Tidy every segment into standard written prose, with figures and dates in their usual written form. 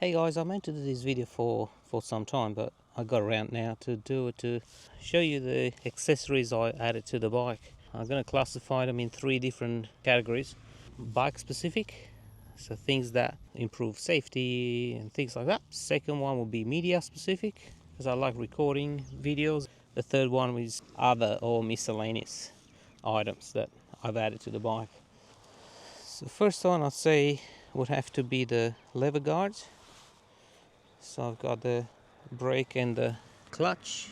Hey guys, I meant to do this video for some time, but I got around now to do it to show you the accessories I added to the bike. I'm going to classify them in three different categories. Bike specific, so things that improve safety and things like that. Second one will be media specific, because I like recording videos. The third one is other or miscellaneous items that I've added to the bike. So the first one I'd say would have to be the lever guards. So I've got the brake and the clutch,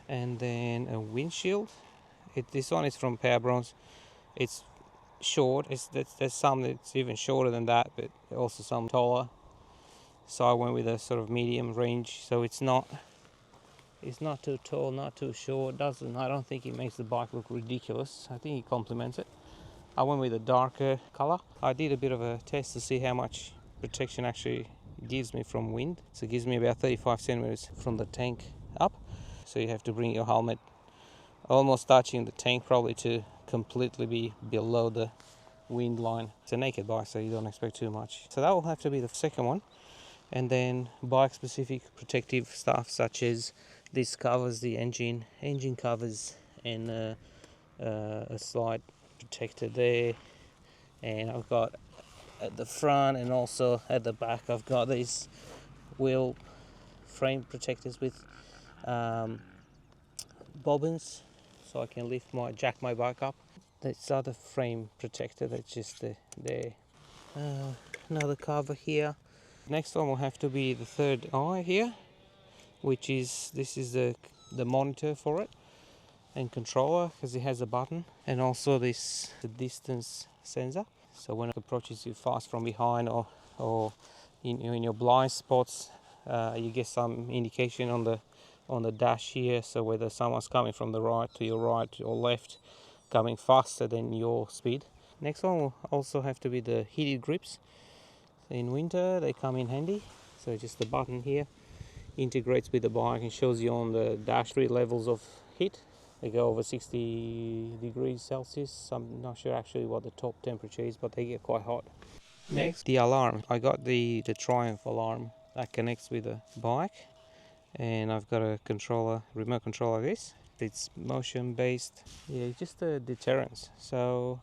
and then a windshield. This one is from Power Bronze. It's short. There's some that's even shorter than that, but also some taller. So I went with a sort of medium range. So it's not too tall, not too short. I don't think it makes the bike look ridiculous. I think it complements it. I went with a darker color. I did a bit of a test to see how much protection actually gives me from wind. So it gives me about 35 centimeters from the tank up. So you have to bring your helmet almost touching the tank, probably, to completely be below the wind line. It's a naked bike, so you don't expect too much. So that will have to be the second one. And then bike specific protective stuff such as this covers the engine covers, and a slide protector there. And I've got at the front and also at the back I've got these wheel frame protectors with bobbins, so I can jack my bike up. This other frame protector that's just there. Another cover here. Next one will have to be the third eye here, which is the monitor for it and controller, because it has a button, and also the distance sensor. So when it approaches you fast from behind or in your blind spots, you get some indication on the dash here. So whether someone's coming from the right to your right or left, coming faster than your speed. Next one will also have to be the heated grips. So in winter they come in handy. So just the button here integrates with the bike and shows you on the dash 3 levels of heat. They go over 60 degrees Celsius. I'm not sure actually what the top temperature is, but they get quite hot. Next, the alarm. I got the Triumph alarm that connects with the bike, and I've got a remote control of this. It's motion based. Yeah, just a deterrence. So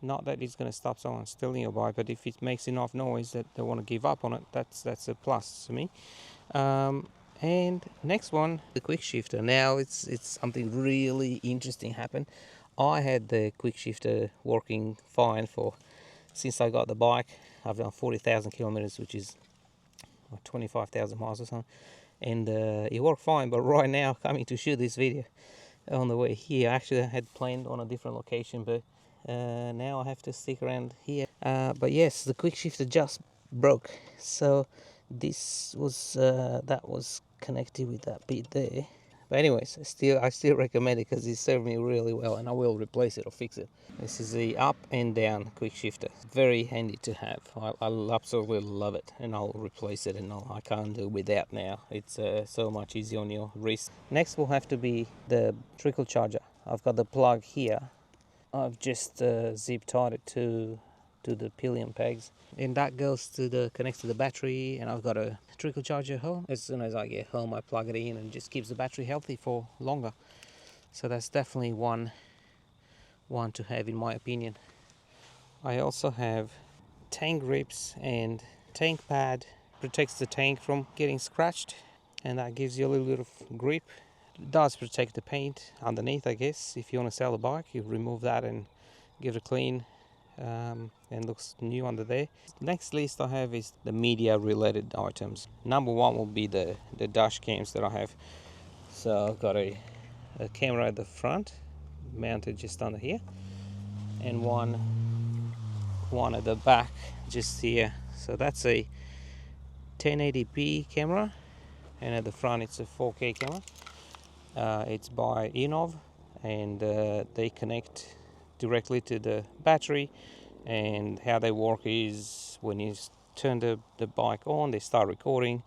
not that it's going to stop someone stealing your bike, but if it makes enough noise that they want to give up on it, that's a plus to me. And next one, the quick shifter. Now it's something really interesting happened. I had the quick shifter working fine since I got the bike. I've done 40,000 kilometers, which is 25,000 miles or something, and it worked fine. But right now, coming to shoot this video on the way here, actually I had planned on a different location, but now I have to stick around here. But yes, the quick shifter just broke. So this was that was connected with that bit there. But anyways, I still recommend it because it served me really well, and I will replace it or fix it. This is the up and down quick shifter. Very handy to have. I absolutely love it, and I'll replace it, and I can't do without now. It's so much easier on your wrist. Next will have to be the trickle charger. I've got the plug here. I've just zip tied it to the pillion pegs, and that connects to the battery. And I've got a trickle charger home. As soon as I get home, I plug it in, and just keeps the battery healthy for longer. So that's definitely one to have, in my opinion. I also have tank grips and tank pad. Protects the tank from getting scratched, and that gives you a little bit of grip. It does protect the paint underneath, I guess. If you want to sell the bike, you remove that and give it a clean, and looks new under there. Next list I have is the media related items. Number one will be the dash cams that I have. So I've got a camera at the front mounted just under here, and one at the back just here. So that's a 1080p camera, and at the front it's a 4K camera. It's by Inov, and they connect directly to the battery. And how they work is when you turn the bike on, they start recording,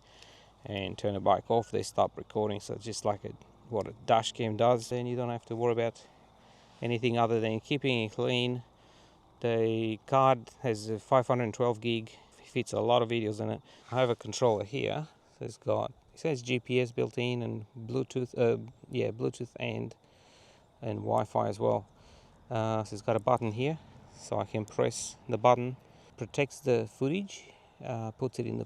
and turn the bike off, they stop recording. So it's just like what a dash cam does, and you don't have to worry about anything other than keeping it clean. The card has a 512 gig fits a lot of videos in it. I have a controller here. So it says GPS built in and Bluetooth. Bluetooth and Wi-Fi as well. So it's got a button here, so I can press the button. Protects the footage, puts it in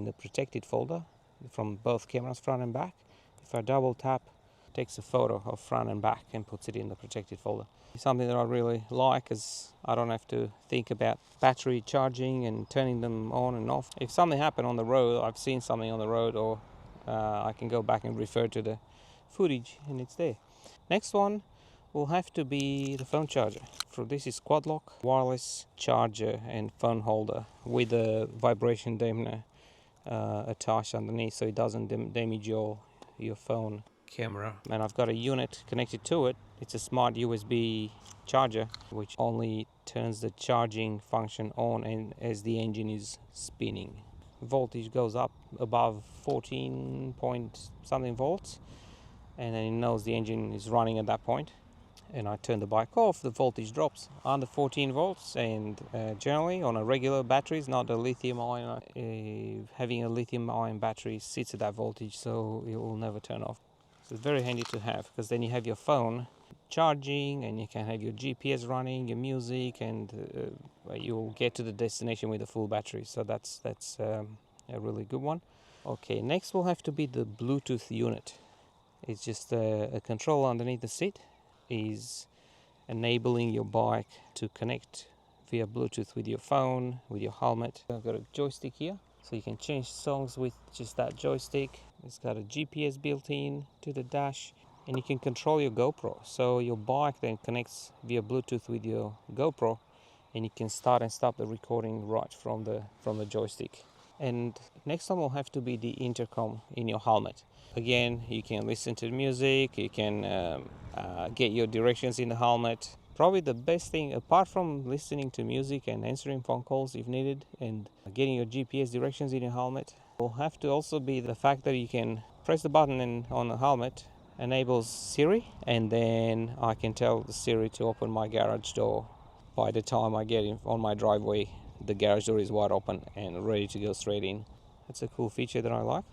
the protected folder from both cameras, front and back. If I double tap, takes a photo of front and back and puts it in the protected folder. Something that I really like is I don't have to think about battery charging and turning them on and off. If something happened on the road, I've seen something on the road, or I can go back and refer to the footage and it's there. Next one will have to be the phone charger. For this is quad lock, wireless charger and phone holder with a vibration dampener attached underneath, so it doesn't damage your phone camera. And I've got a unit connected to it. It's a smart USB charger which only turns the charging function on and as the engine is spinning. Voltage goes up above 14 point something volts, and then it knows the engine is running at that point. And I turn the bike off, the voltage drops under 14 volts, and generally on a regular batteries, not a lithium ion, having a lithium ion battery sits at that voltage, so it will never turn off. So it's very handy to have, because then you have your phone charging and you can have your GPS running, your music, and you'll get to the destination with a full battery. So that's a really good one. Okay, next will have to be the Bluetooth unit. It's just a controller underneath the seat, is enabling your bike to connect via Bluetooth with your phone, with your helmet. I've got a joystick here, so you can change songs with just that joystick. It's got a GPS built in to the dash, and you can control your GoPro. So your bike then connects via Bluetooth with your GoPro, and you can start and stop the recording right from the joystick. And next one will have to be the intercom in your helmet. Again, you can listen to the music, you can get your directions in the helmet. Probably the best thing, apart from listening to music and answering phone calls if needed, and getting your GPS directions in your helmet, will have to also be the fact that you can press the button on the helmet, enables Siri, and then I can tell the Siri to open my garage door. By the time I get on my driveway, the garage door is wide open and ready to go straight in. That's a cool feature that I like.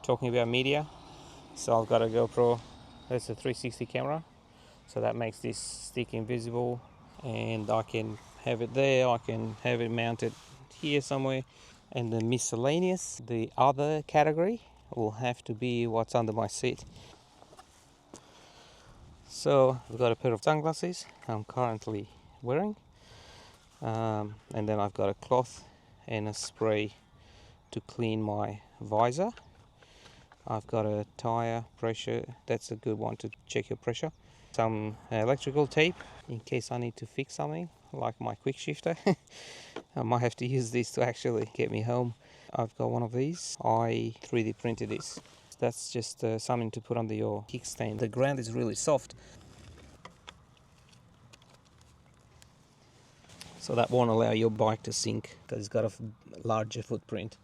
Talking about media, so I've got a GoPro. That's a 360 camera, so that makes this stick invisible, and I can have it there, I can have it mounted here somewhere. And the miscellaneous, the other category, will have to be what's under my seat. So I've got a pair of sunglasses I'm currently wearing, and then I've got a cloth and a spray to clean my visor. I've got a tire pressure, that's a good one to check your pressure. Some electrical tape in case I need to fix something, like my quick shifter. I might have to use this to actually get me home. I've got one of these. I 3D printed this. That's just something to put under your kickstand. The ground is really soft, so that won't allow your bike to sink because it's got a larger footprint.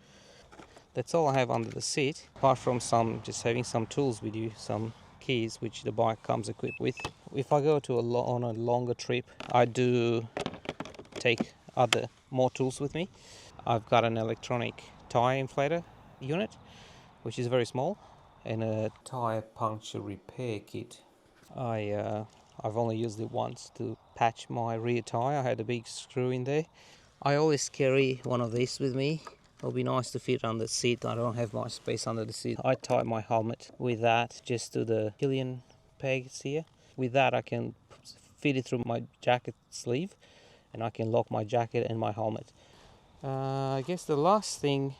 That's all I have under the seat, apart from just having some tools with you, some keys which the bike comes equipped with. If I go to on a longer trip, I do take more tools with me. I've got an electronic tire inflator unit, which is very small, and a tire puncture repair kit. I've only used it once to patch my rear tire. I had a big screw in there. I always carry one of these with me. It'll be nice to fit on the seat. I don't have much space under the seat. I tie my helmet with that just to the pillion pegs here. With that I can fit it through my jacket sleeve, and I can lock my jacket and my helmet. I guess the last thing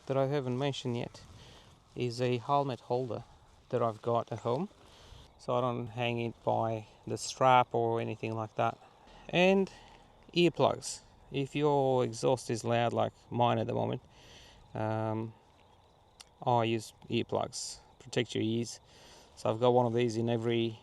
that I haven't mentioned yet is a helmet holder that I've got at home, so I don't hang it by the strap or anything like that. And earplugs. If your exhaust is loud like mine at the moment, I use earplugs, protect your ears. So I've got one of these in every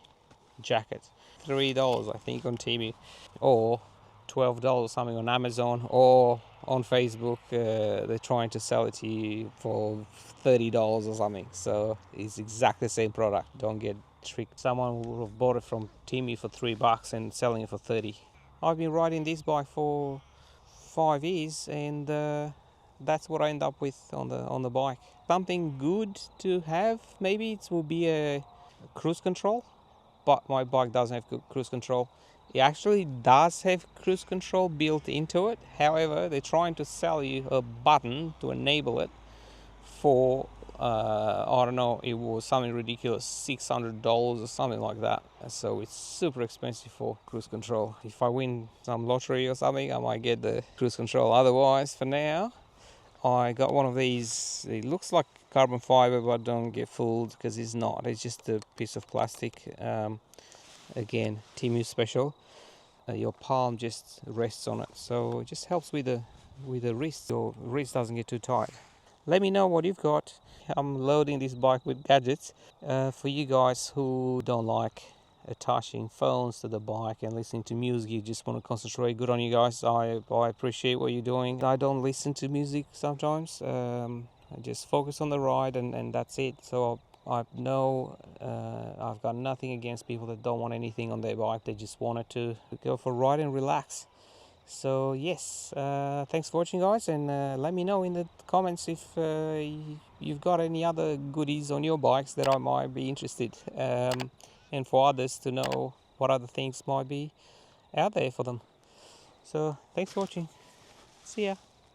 jacket. $3 I think on Temu, or $12 something on Amazon, or on Facebook they're trying to sell it to you for $30 or something. So it's exactly the same product. Don't get tricked. Someone would have bought it from Temu for $3 and selling it for 30. I've been riding this bike for 5 years, and that's what I end up with on the bike. Something good to have, maybe it will be a cruise control, but my bike doesn't have good cruise control. It actually does have cruise control built into it. However, they're trying to sell you a button to enable it for I don't know, it was something ridiculous, $600 or something like that. So it's super expensive for cruise control. If I win some lottery or something, I might get the cruise control. Otherwise, for now, I got one of these. It looks like carbon fiber, but don't get fooled because it's not. It's just a piece of plastic. Again, Timu special. Your palm just rests on it, so it just helps with the wrist. Your wrist doesn't get too tight. Let me know what you've got. I'm loading this bike with gadgets for you guys who don't like attaching phones to the bike and listening to music. You just want to concentrate. Good on you guys. I appreciate what you're doing. I don't listen to music sometimes. I just focus on the ride and that's it. So I know I've got nothing against people that don't want anything on their bike. They just wanted to go for a ride and relax. So yes, thanks for watching, guys, and let me know in the comments if you've got any other goodies on your bikes that I might be interested, and for others to know what other things might be out there for them. So thanks for watching. See ya.